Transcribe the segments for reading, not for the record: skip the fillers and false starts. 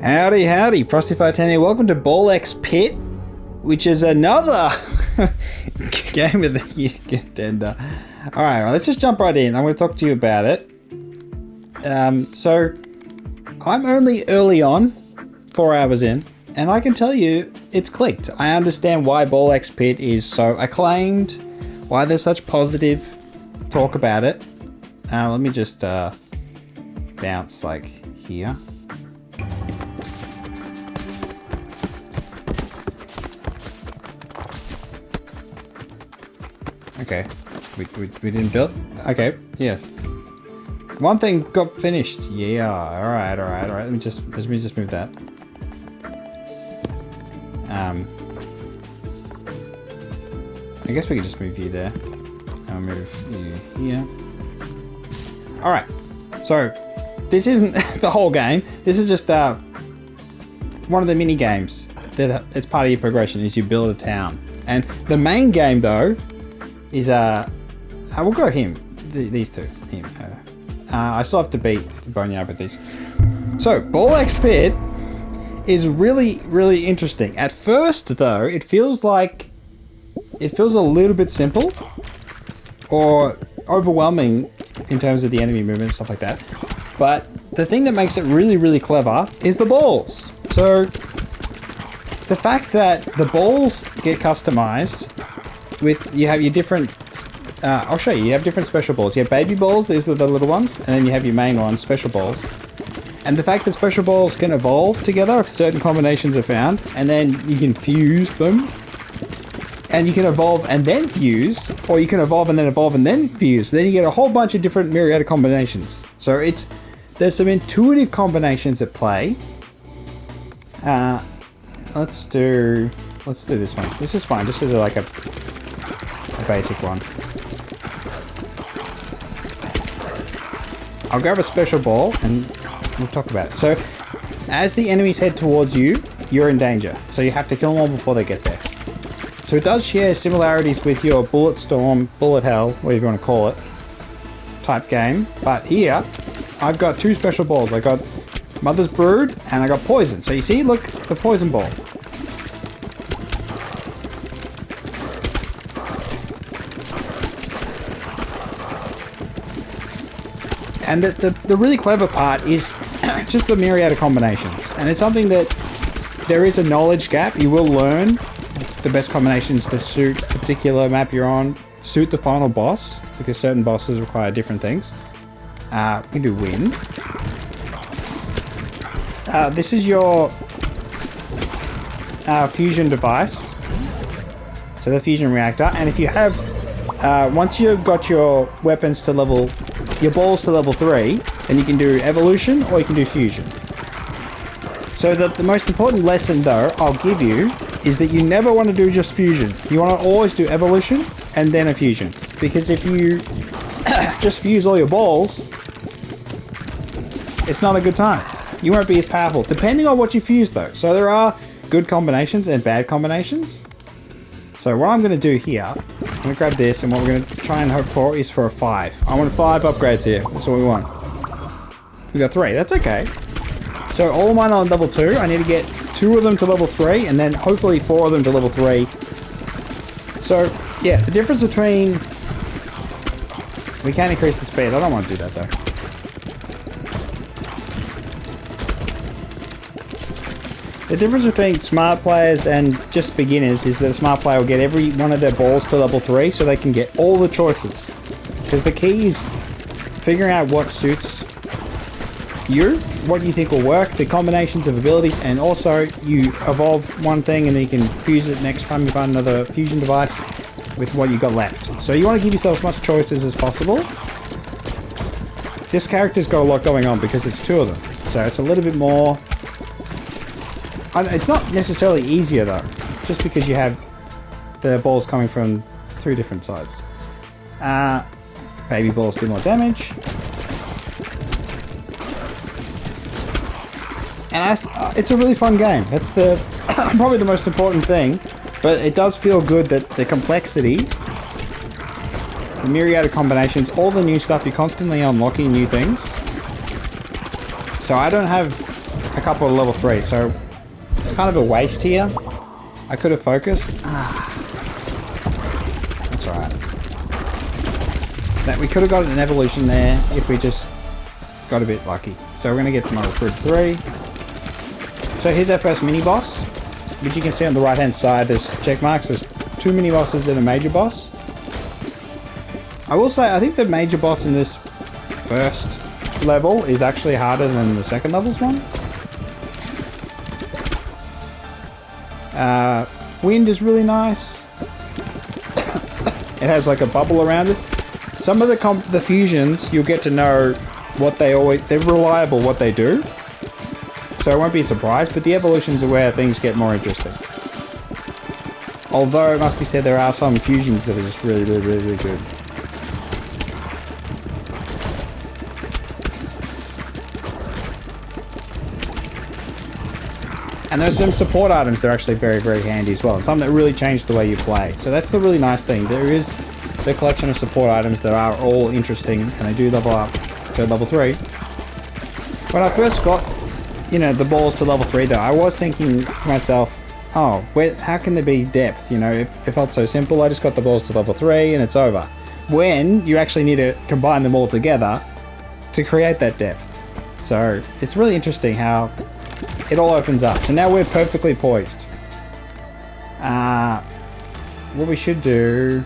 Howdy, howdy, Frosty510 here. Welcome to Ball X Pit, which is another game of the year contender. Alright, well, let's just jump right in. I'm going to talk to you about it. So, I'm only early on, 4 hours in, and I can tell you, it's clicked. I understand why Ball X Pit is so acclaimed, why there's such positive talk about it. Let me just bounce, like, here. Okay, we didn't build. Okay, yeah. One thing got finished. Yeah. All right. Let me just move that. I guess we could just move you there. I'll move you here. All right. So this isn't the whole game. This is just one of the mini games that it's part of your progression. Is you build a town, and the main game though. Is we'll go him. These two. Him. Her. I still have to beat the Boneyard with this. So Ball X Pit is really interesting. At first though, it feels a little bit simple or overwhelming in terms of the enemy movement and stuff like that. But the thing that makes it really clever is the balls. So the fact that the balls get customized. You have your different, I'll show you, you have different special balls. You have baby balls, these are the little ones, and then you have your main ones, special balls. And the fact that special balls can evolve together if certain combinations are found, and then you can fuse them. And you can evolve and then fuse, or you can evolve and then fuse. Then you get a whole bunch of different myriad of combinations. So there's some intuitive combinations at play. Let's do this one. This is fine, just as like a basic one. I'll grab a special ball and we'll talk about it. So, as the enemies head towards you, you're in danger. So you have to kill them all before they get there. So it does share similarities with your bullet storm, bullet hell, whatever you want to call it, type game. But here, I've got two special balls. I got Mother's Brood and I got Poison. So you see, look, the Poison Ball. And the really clever part is just the myriad of combinations. And it's something that there is a knowledge gap. You will learn the best combinations to suit the particular map you're on, suit the final boss, because certain bosses require different things. We can do wind. This is your fusion device. So the fusion reactor. And if you have, once you've got your weapons to level... your balls to level 3, then you can do evolution or you can do fusion. So the most important lesson though I'll give you is that you never want to do just fusion. You want to always do evolution and then a fusion. Because if you just fuse all your balls, it's not a good time. You won't be as powerful, depending on what you fuse though. So there are good combinations and bad combinations. So what I'm going to do here, I'm going to grab this, and what we're going to try and hope for is for a 5. I want 5 upgrades here. That's what we want. We got 3. That's okay. So all of mine are on level 2. I need to get 2 of them to level 3, and then hopefully 4 of them to level 3. So, yeah, the difference between... we can increase the speed. I don't want to do that, though. The difference between smart players and just beginners is that a smart player will get every one of their balls to level 3 so they can get all the choices. Because the key is figuring out what suits you, what you think will work, the combinations of abilities, and also you evolve one thing and then you can fuse it next time you find another fusion device with what you got left. So you want to give yourself as much choices as possible. This character's got a lot going on because it's 2 of them. So it's a little bit more... it's not necessarily easier though, just because you have the balls coming from 2 different sides. Baby balls do more damage. And it's a really fun game. That's probably the most important thing, but it does feel good that the complexity, the myriad of combinations, all the new stuff, you're constantly unlocking new things. So I don't have a couple of level 3, so it's kind of a waste here. I could have focused. That's alright. That we could have got an evolution there if we just got a bit lucky. So we're going to get to level 3. So here's our first mini boss, which you can see on the right hand side. There's check marks. There's 2 mini bosses and a major boss. I will say I think the major boss in this first level is actually harder than the second level's one. Wind is really nice. It has like a bubble around it. Some of the fusions you'll get to know what they're reliable what they do. So I won't be surprised, but the evolutions are where things get more interesting. Although it must be said there are some fusions that are just really good. And there's some support items that are actually very handy as well, and some that really change the way you play. So that's the really nice thing. There is the collection of support items that are all interesting, and they do level up to level 3. When I first got, you know, the balls to level 3 though, I was thinking to myself, oh, how can there be depth? You know, it felt so simple. I just got the balls to level 3 and it's over. When you actually need to combine them all together to create that depth. So it's really interesting how it all opens up. So now we're perfectly poised. What we should do...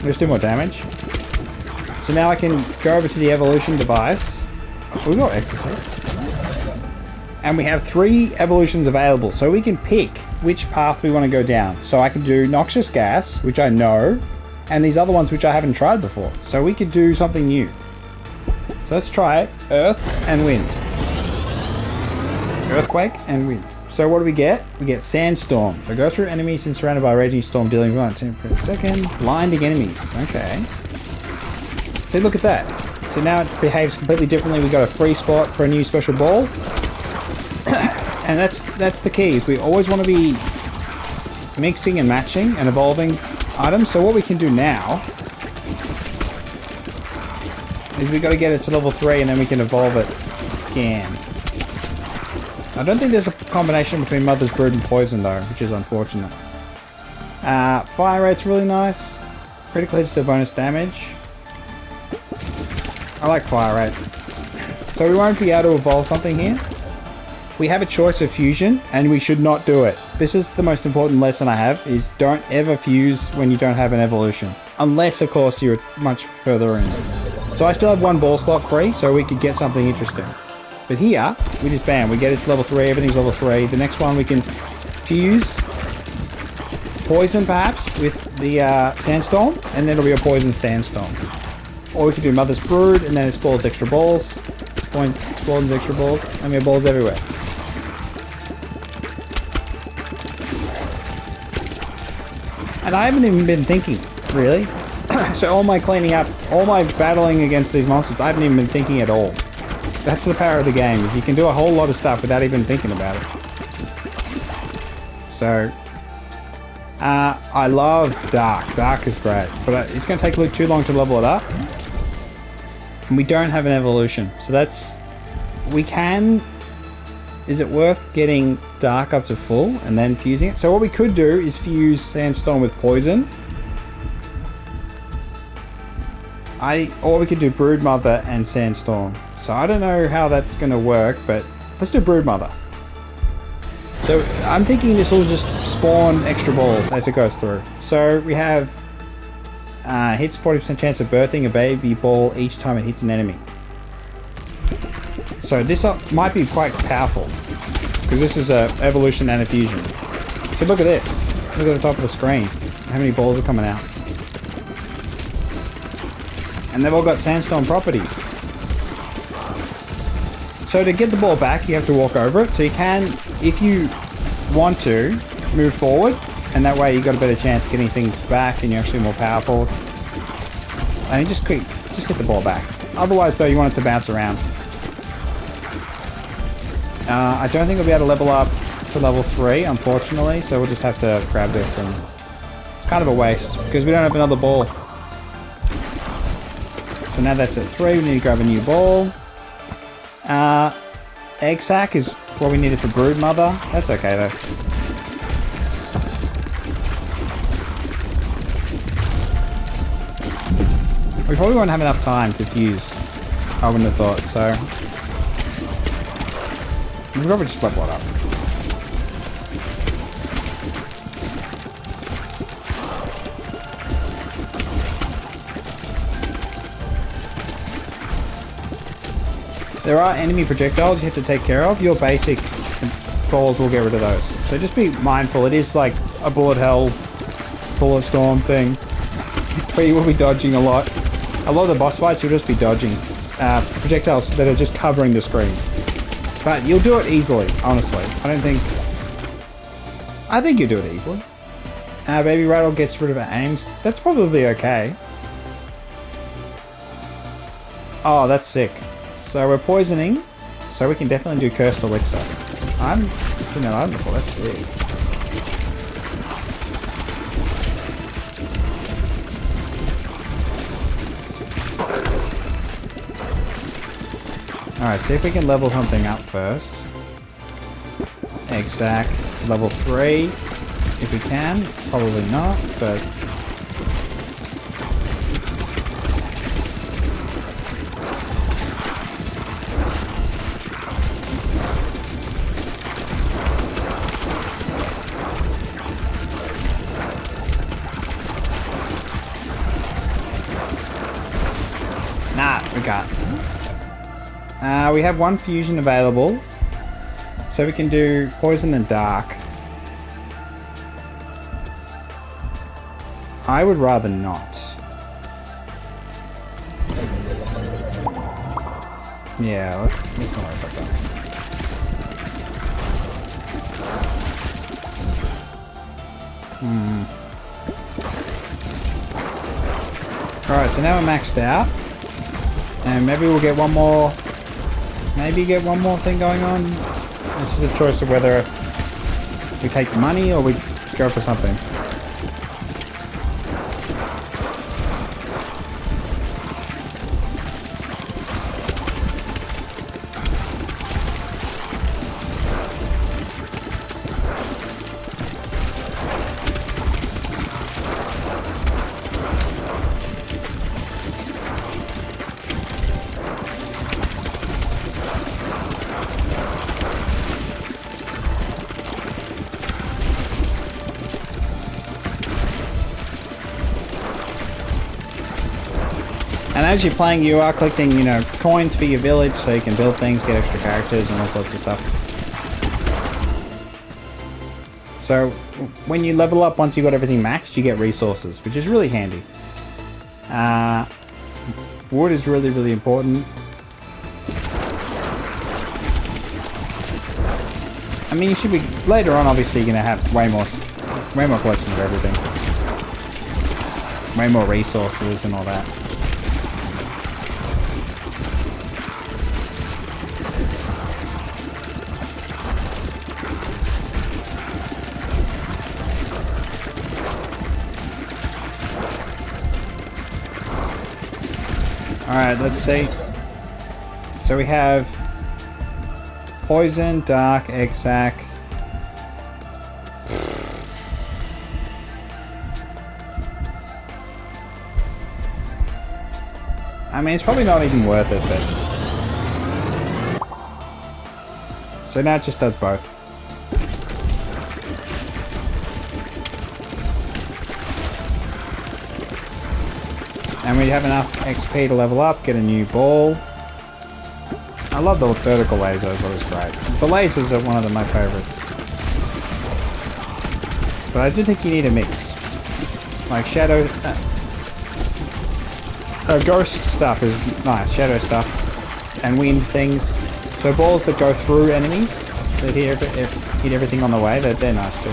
Let's do more damage. So now I can go over to the evolution device. We've got Exorcist. And we have 3 evolutions available. So we can pick which path we want to go down. So I can do Noxious Gas, which I know, and these other ones which I haven't tried before. So we could do something new. So let's try it. Earth and Wind. Earthquake and Wind. So what do we get? We get Sandstorm. So go through enemies and surrounded by a raging storm, dealing 1 per second. Blinding enemies. Okay. See, look at that. So now it behaves completely differently. We got a free spot for a new special ball. And that's the key, is we always want to be mixing and matching and evolving items. So what we can do now is we got to get it to level 3 and then we can evolve it again. I don't think there's a combination between Mother's Brood and Poison though, which is unfortunate. Fire rate's really nice. Critical hits to bonus damage. I like fire rate. So we won't be able to evolve something here. We have a choice of fusion and we should not do it. This is the most important lesson I have, is don't ever fuse when you don't have an evolution. Unless of course you're much further in. So I still have 1 ball slot free, so we could get something interesting. But here, we just bam, we get it to level 3, everything's level 3. The next one we can fuse Poison perhaps with the Sandstorm, and then it'll be a Poison Sandstorm. Or we could do Mother's Brood, and then it spawns extra balls. Spawns extra balls, and we have balls everywhere. And I haven't even been thinking, really. So all my cleaning up, all my battling against these monsters, I haven't even been thinking at all. That's the power of the game, is you can do a whole lot of stuff without even thinking about it. So, I love Dark. Dark is great, but it's going to take a little too long to level it up. And we don't have an evolution, so that's... We can... Is it worth getting Dark up to full and then fusing it? So what we could do is fuse Sandstorm with Poison. Or we could do Broodmother and Sandstorm. So I don't know how that's going to work, but let's do Broodmother. So I'm thinking this will just spawn extra balls as it goes through. So we have hits 40% chance of birthing a baby ball each time it hits an enemy. So this might be quite powerful, because this is a evolution and a fusion. So look at this. Look at the top of the screen. How many balls are coming out? And they've all got Sandstorm properties. So to get the ball back, you have to walk over it. So you can, if you want to, move forward, and that way you got a better chance of getting things back, and you're actually more powerful. And just get the ball back. Otherwise, though, you want it to bounce around. I don't think we'll be able to level up to level 3, unfortunately. So we'll just have to grab this, and it's kind of a waste because we don't have another ball. So now that's at 3, we need to grab a new ball. egg sac is what we needed for brood mother. That's okay though. We probably won't have enough time to fuse, I wouldn't have thought, so we'll probably just level it up. There are enemy projectiles you have to take care of. Your basic balls will get rid of those. So just be mindful. It is like a bullet hell, bullet storm thing. But you will be dodging a lot. A lot of the boss fights you'll just be dodging projectiles that are just covering the screen. But you'll do it easily, honestly. I think you'll do it easily. Baby Rattle gets rid of her aims. That's probably okay. Oh, that's sick. So we're poisoning, so we can definitely do Cursed Elixir. I haven't seen that item before, that's sick. Alright, see if we can level something up first. Egg sac, level 3, if we can. Probably not, but... Nah, we can't. We have one fusion available, so we can do poison and dark. I would rather not. Yeah, let's not worry about that. Alright, so now we're maxed out. And maybe we'll get one more... Maybe get one more thing going on. This is a choice of whether we take the money or we go for something. And as you're playing, you are collecting, you know, coins for your village so you can build things, get extra characters and all sorts of stuff. So when you level up, once you've got everything maxed, you get resources, which is really handy. Wood is really, really important. I mean, you should be, later on, obviously, you're going to have way more collection of everything. Way more resources and all that. Alright, let's see. So we have poison, dark, egg sac. I mean, it's probably not even worth it, but... So now it just does both. And we have enough XP to level up, get a new ball. I love the vertical laser, that was great. The lasers are one of my favourites. But I do think you need a mix. Like shadow... ghost stuff is nice, shadow stuff. And wind things. So balls that go through enemies, that hit everything on the way, they're nice too.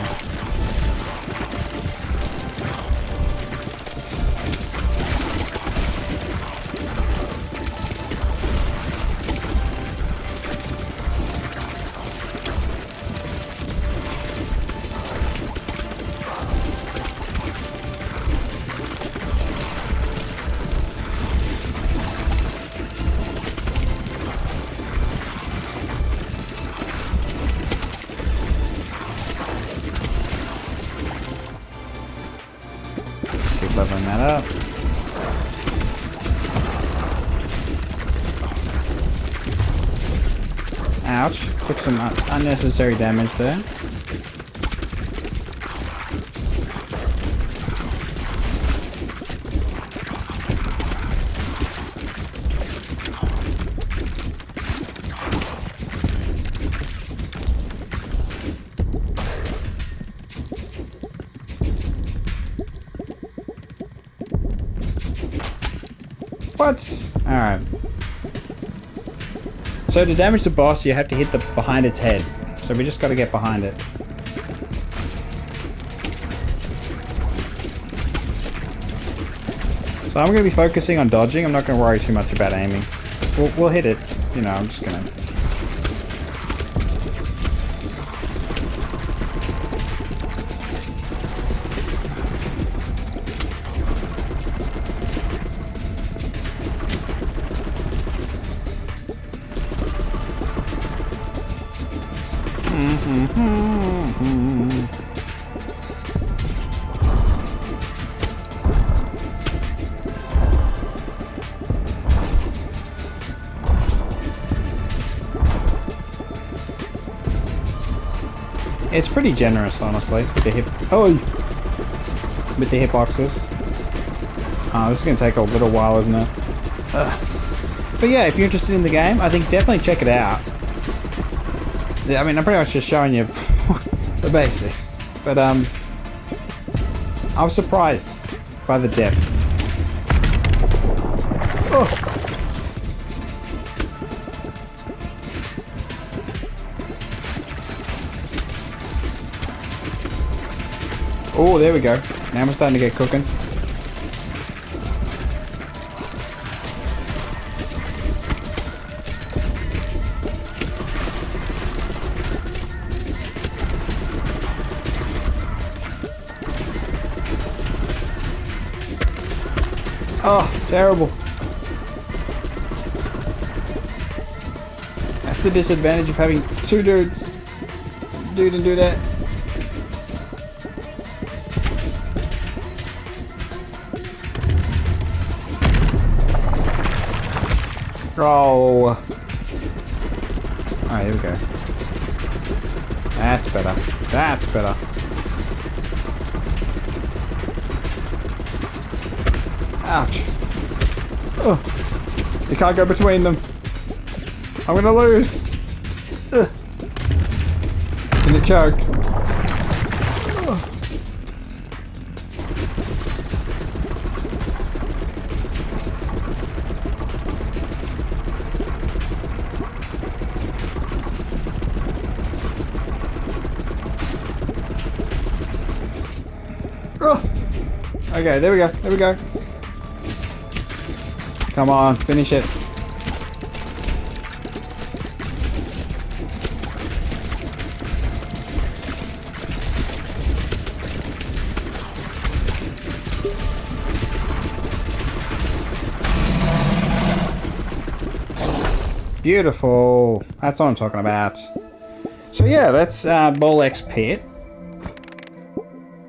that up. Ouch. Took some unnecessary damage there. What? Alright. So to damage the boss, you have to hit the behind its head. So we just got to get behind it. So I'm going to be focusing on dodging. I'm not going to worry too much about aiming. We'll hit it. You know, I'm just going to... It's pretty generous, honestly, with the hitboxes. This is going to take a little while, isn't it? But yeah, if you're interested in the game, I think definitely check it out. Yeah, I mean, I'm pretty much just showing you the basics. But, I was surprised by the depth. Oh. Oh, there we go. Now we're starting to get cooking. Oh, terrible. That's the disadvantage of having two dudes. Dude and dudette. Oh. Alright, here we go. That's better. That's better. Ouch. Oh. You can't go between them. I'm gonna lose. Ugh. Gonna choke. Oh. Okay, there we go. There we go. Come on, finish it. Beautiful. That's what I'm talking about. So yeah, that's Bolek's Pit.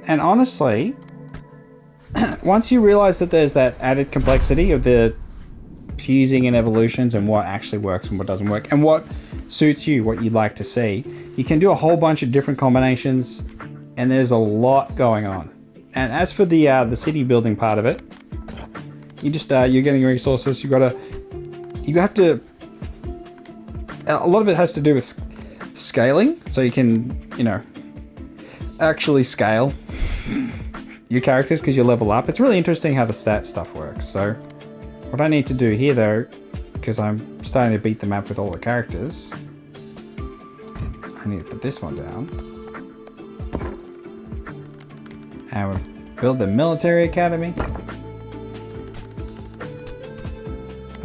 And honestly, once you realize that there's that added complexity of the fusing and evolutions and what actually works and what doesn't work and what suits you, what you'd like to see, you can do a whole bunch of different combinations, and there's a lot going on. And as for the city building part of it, you just you're getting resources. You have to. A lot of it has to do with scaling, so you can, you know, actually scale your characters because you level up. It's really interesting how the stat stuff works. So what I need to do here though, because I'm starting to beat the map with all the characters, I need to put this one down and we'll build the military academy.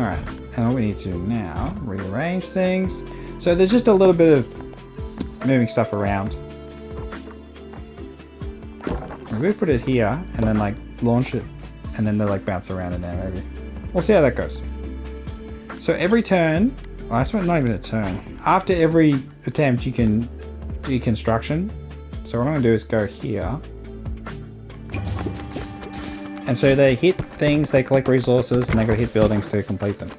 Alright, and what we need to do now, rearrange things. So there's just a little bit of moving stuff around. Maybe put it here and then like launch it and then they like bounce around in there maybe. We'll see how that goes. So every turn, well, that's not even a turn. After every attempt you can do construction. So what I'm going to do is go here. And so they hit things, they collect resources, and they gotta hit buildings to complete them.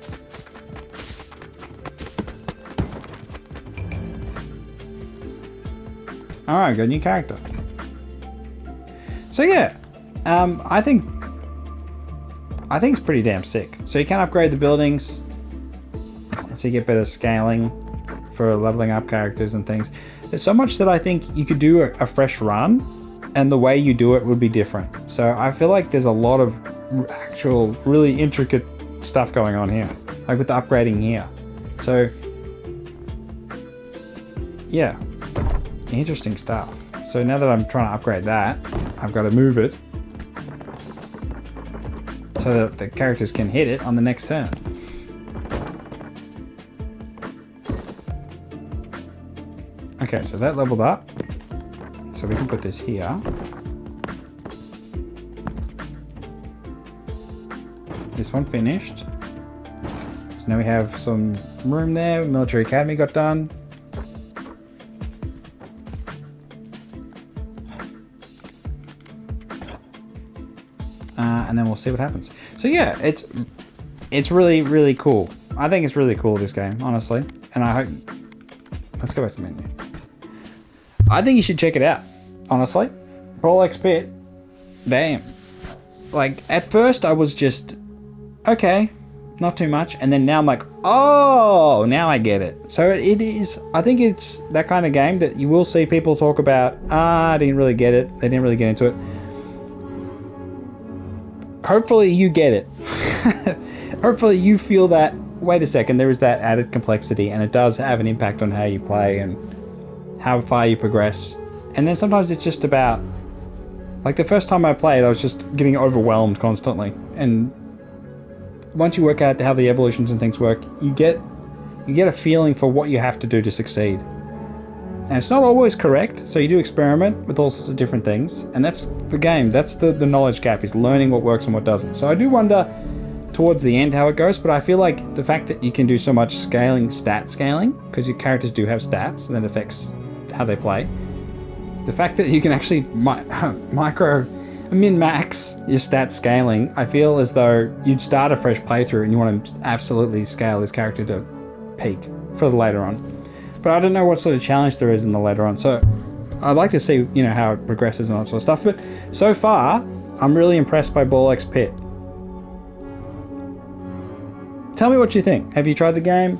Alright, got a new character. So yeah, I think it's pretty damn sick. So you can upgrade the buildings, so you get better scaling for leveling up characters and things. There's so much that I think you could do a fresh run, and the way you do it would be different. So I feel like there's a lot of actual really intricate stuff going on here, like with the upgrading here. So yeah, interesting stuff. So now that I'm trying to upgrade that, I've got to move it so that the characters can hit it on the next turn. Okay, so that leveled up. So we can put this here. This one finished. So now we have some room there. Military Academy got done. And then we'll see what happens. So yeah, it's really, really cool. I think it's really cool, this game, honestly. And I hope... Let's go back to the menu. I think you should check it out, honestly. Brawl X Pit. Damn. Like, at first I was just... Okay, not too much. And then now I'm like, oh, now I get it. So it is... I think it's that kind of game that you will see people talk about, I didn't really get it. They didn't really get into it. Hopefully you get it. Hopefully you feel that, wait a second, there is that added complexity, and it does have an impact on how you play and how far you progress. And then sometimes it's just about, like the first time I played, I was just getting overwhelmed constantly. And once you work out how the evolutions and things work, you get a feeling for what you have to do to succeed. And it's not always correct, so you do experiment with all sorts of different things, and that's the game. That's the knowledge gap, is learning what works and what doesn't. So I do wonder towards the end how it goes, but I feel like the fact that you can do so much stat scaling, because your characters do have stats, and that affects how they play. The fact that you can actually min-max your stat scaling, I feel as though you'd start a fresh playthrough and you want to absolutely scale this character to peak for the later on. But I don't know what sort of challenge there is in the later on, so I'd like to see, you know, how it progresses and all that sort of stuff. But so far, I'm really impressed by Brawl X Pit. Tell me what you think. Have you tried the game?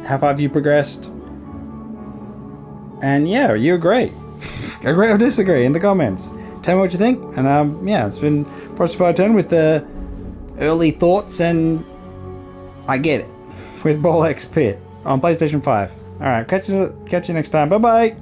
How far have you progressed? And yeah, you agree. Agree or disagree in the comments. Tell me what you think. And yeah, it's been Prosper 10 with the early thoughts, and I get it with Brawl X Pit on PlayStation 5. Alright, catch you next time. Bye bye.